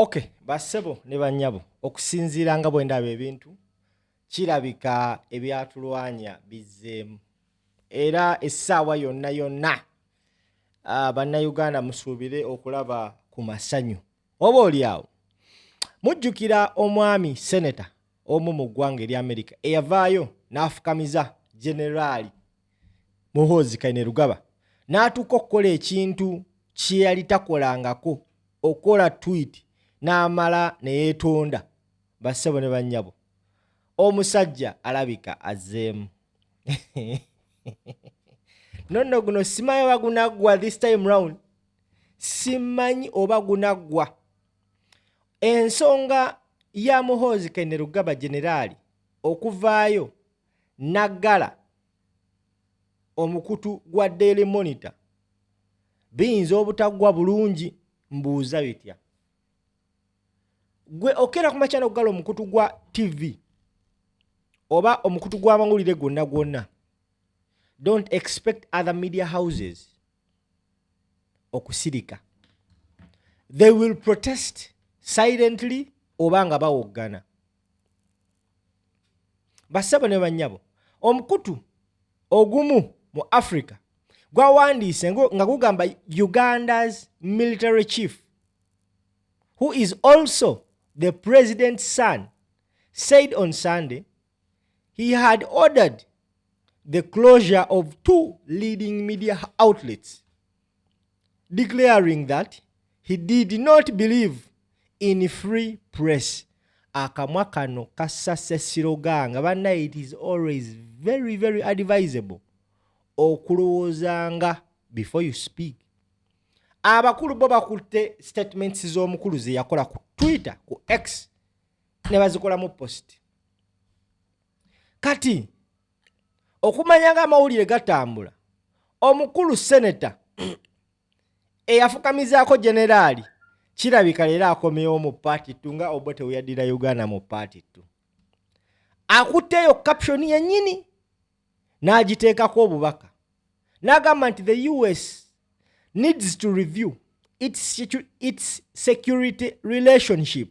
Okay, bassebo ne bannyabo okusinziira nga bwe ndaba ebintu kirabika ebyatulwanya bizzeemu era essaawa yonna yonna bannayuganda musuubire okulaba ku masanyu. Oba oli awo mujjukira omwami seneta omu mu ggwanga erya Amerika eyavaayo n'afukamiza generaali Muhoozi n'atuuka okukola ekintu kye yali takolangako, okola tweet n'amala ne yeetonda. Bassebo ne bannyabo, omusajja alabika azzeemu. Nonno guno simanyi oba gunaggwa this time round, simanyi oba gunaggwa. Ensonga ya Muhoozi generaali okuvaayo naggala omukutu gwa Daily Monitor biyinza obutaggwa bulungi. Mbuuza bitya gwe okera ku makya n'okuggala omukutu gwa TV oba omukutu gw'amawulire gwonna gwonna. Don't expect other media houses okusirika. They will protest silently oba nga bawoggana. Bassebo ne bannyabo, omukutu ogumu mu Africa gwawandiise nga gugamba Uganda's military chief, who is also the president's son, said on Sunday he had ordered the closure of 2 leading media outlets, declaring that he did not believe in free press. Akamwa kano kasase siroganga banna, it is always very very advisable okulowoozanga before you speak. Abakulu bo bakutte statements z'omukulu ze yakola ku Twitter, ku X, ne bazikola mu post. Kati okumanya nga amawulire gatambula, omukulu seneta eyafukamizaako generaali kirabika leero akomyewo mu party nga Obote we yaddira Uganda mu party 2. Akutteeyo caption yennyini n'agiteekako obubaka n'agamba nti the US needs to review its security relationship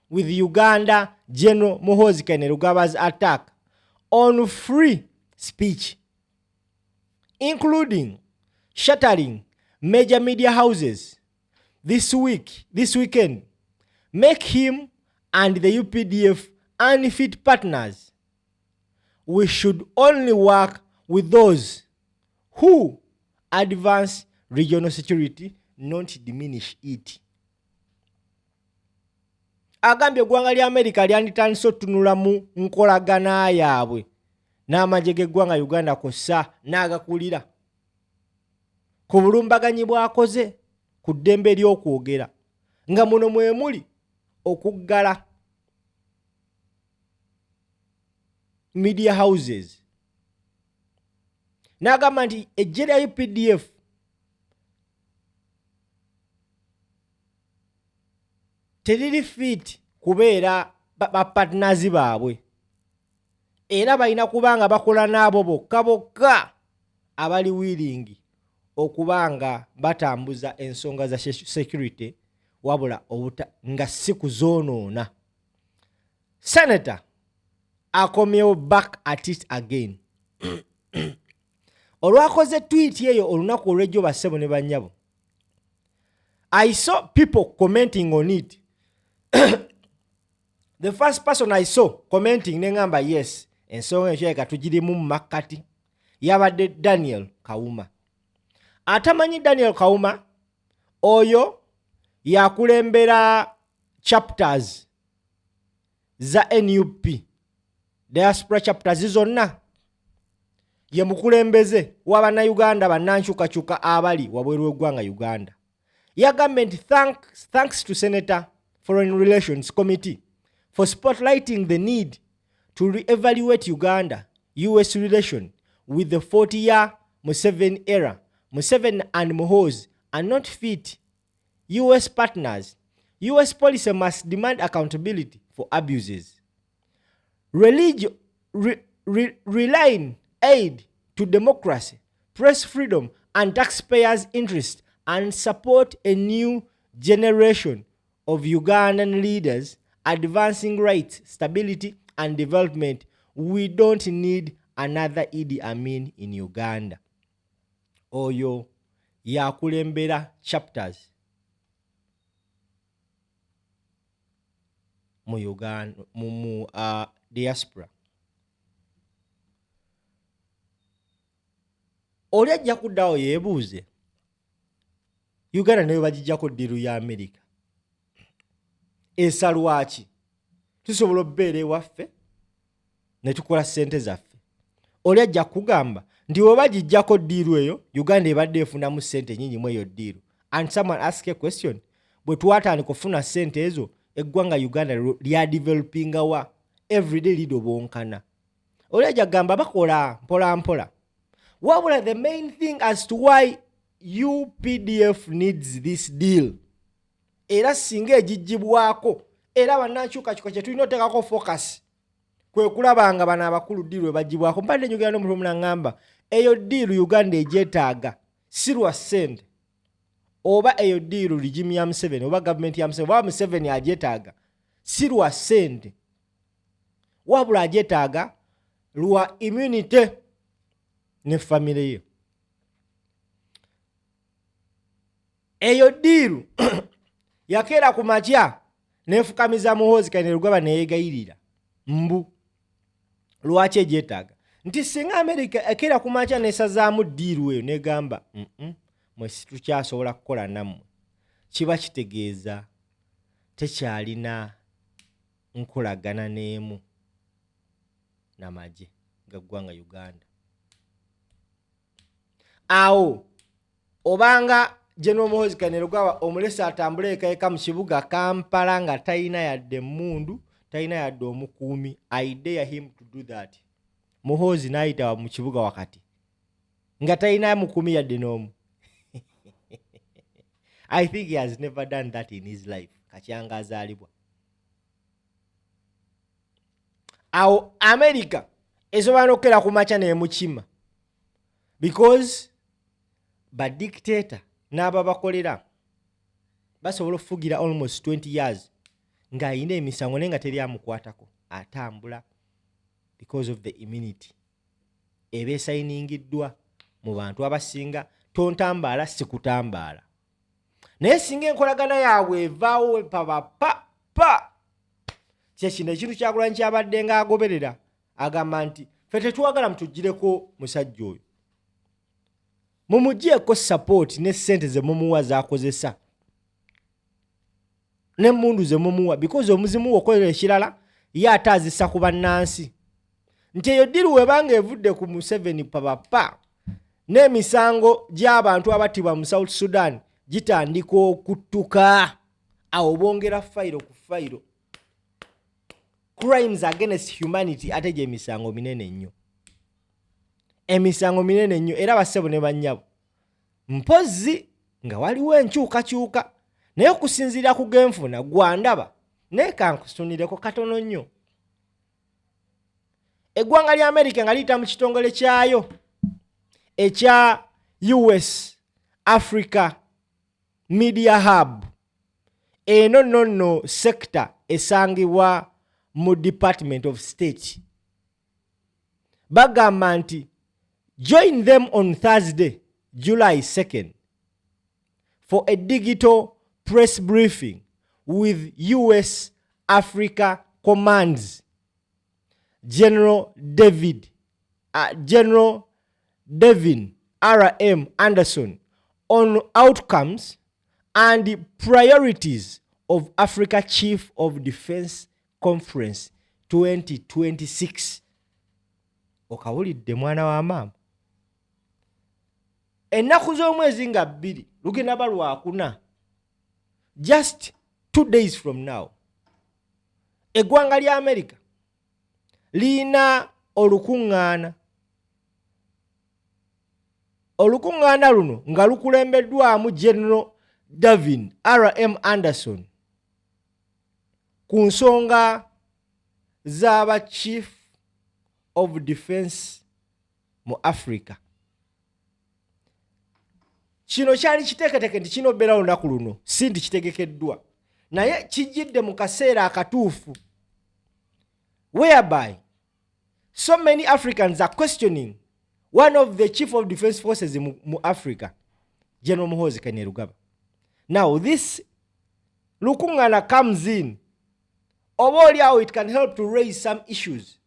with Uganda General Muhoozi attack on free speech, including shattering major media houses this weekend, make him and the UPDF unfit partners. We should only work with those who advance regional security, not diminish it. Agambye eggwanga lya Amerika lyanditandise otunula mu nkolagana yaabwe n'amagye g'eggwanga Uganda kossa n'agakulira ku bulumbaganyi bw'akoze ku ddembe ery'okwogera, nga muno mwe muli okuggala media houses. N'agamba nti eggye lya UPDF teriri fit kubeera bapartners baabwe, era balina kubanga bakola n'abo bokka bokka abali willing okubanga batambuza ensonga za security wabula nga si kuzoonoona. Senator akomyewo back at it again. Olwakoze tweet eyo olunaku olw'ejjo bassebo ne bannyabo, I saw people commenting on it. The first person I saw commenting nengamba yes, ensonga ekyeka tugirimu mu makkati, yabadde Daniel Kawuma. Atamanyi Daniel Kawuma oyo yakulembera chapters za NUP, diaspora chapters zonna, ye mukulembeze w'Abannayuganda bannankyukakyuka abali wabweru w'eggwanga Uganda. Yagambye nti thanks to Senator Foreign Relations Committee for spotlighting the need to re-evaluate Uganda-US relation with the 40-year Museveni era. Museveni and Muhoozi are not fit US partners. US policy must demand accountability for abuses. Relying aid to democracy, press freedom, and taxpayers' interest, and support a new generation of Ugandan leaders advancing rights, stability, and development. We don't need another Idi Amin in Uganda. Oyo yakulembera chapters mu Uganda mu diaspora. Oli ajja kuddawo yeebuuze Uganda nayo bagijjako ddiiru ya Amerika. Esalwaki tusobola obbeera ewaffe ne tukola ssente zaffe. Oli ajja kugamba nti bwe bagijjako ddiiru eyo Uganda ebadde efunamu ssente nnyingi mu eyo ddiiru. And someone ask a question, bwe twatandika okufuna ssente ezo eggwanga Uganda lya developinga wa everyday lidobonkana. Oli ajja kugamba bakola mpola mpola. Wabula the main thing as to why UPDF needs this deal, era singa egijjibwako era bannankyukakyuka kye tulina oteekako focus kwe kulabanga bano abakulu ddiiru we bagibwako. Mpadde njogera n'omuntu omu n'aŋŋamba eyo ddiiru Uganda egyetaaga si lwa ssente, oba eyo ddiiru ligimu ya Museveni oba gavumenti ya Museveni oba Museveni agyetaaga si lwa ssente, wabula agyetaaga lwa immunity ne famire ye. Eyo ddiiru yakeera ku makya neefukamiza Muhoozi Kainerugaba neyeegayirira mbu lwaki egyetaaga nti singa Amerika ekeera ku makya neesazaamu ddiiru eyo negamba mwe situkyasobola kukola nammwe, kiba kitegeeza tekyalina nkolagana n'emu n'amagye gaggwanga Uganda. Awo obanga General Muhoozi Kainerugaba omulesa atambule eka mu kibuga Kampala nga talina yadde mmundu, talina yadde omukuumi, I dare him to do that. Muhoozi n'ayita mu kibuga wakati nga talina mukuumi yadde n'omu. I think he has never done that in his life. Kakyanga azaalibwa. Awo America esobola n'okukera ku makya n'emukima because badictator n'ababakolera basobola okufugira almost 20 years ng'ayina emisango naye nga teri amukwatako, atambula because of the immunity eba esayiningiddwa mu bantu abasinga tontambaala sikutambaala. Naye singa enkolagana yaabwe evaawo pa kyekino ekintu kyakulanya kyabadde ng'agoberera agamba nti ffe tetwagala mutugireko musajja oyo, mumugyeko support ne ssente ze mumuwa z'akozesa n'emmundu ze mumuwa because omuzimu okolera ekirala ye ate azisa ku bannansi. Nti eyo ddiiru webanga evudde ku Museveni pa n'emisango gy'abantu abattibwa mu South Sudan gitandika okuttuka, awo bongera fayiro ku fayiro. Crimes against humanity ate gye emisango minene nnyo, emisango minene nnyo era bassebo ne bannyabo mpozi nga waliwo enkyukakyuka naye okusinziira ku genfuna gwandaba naye kankusunireko katono nnyo. Eggwanga lya America nga liyita mu kitongole kyayo ekya US-Africa Media Hub, eno nonno sector esangibwa mu Department of State, bagamba nti join them on Thursday, July 2nd for a digital press briefing with US Africa Command's General Devin R.M. Anderson on outcomes and priorities of Africa Chief of Defense Conference 2026. Okawulidde mwana wa maama. Ennaku z'omwezi nga 2 lugenda balwakuna, just 2 days from now eggwanga lya America lina olukuŋŋaana luno nga lukulembeddwamu General Devin R.M. Anderson ku nsonga z'aba Chief of Defense mu Africa. Kino kyali kiteeketeeke nti kinobberawo lunaku luno, si nti kitegekeddwa, naye kijidde mu kaseera akatuufu whereby so many Africans are questioning one of the chief of defense forces mu Africa, General Muhoozi Kainerugaba. Now this Lukungana comes in. Obolyawo it can help to raise some issues.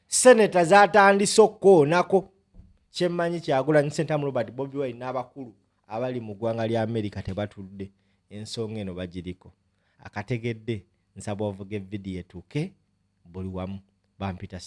Senators atandisoko nako kyemmanyi Kyagulanyi Ssentamu Robert Bobi Wine n'abakulu abali mu ggwanga lya America tebatudde ensonga eno bagiriko. Akategedde nsaba ovuga vidiyo etuuke buli wamu bampita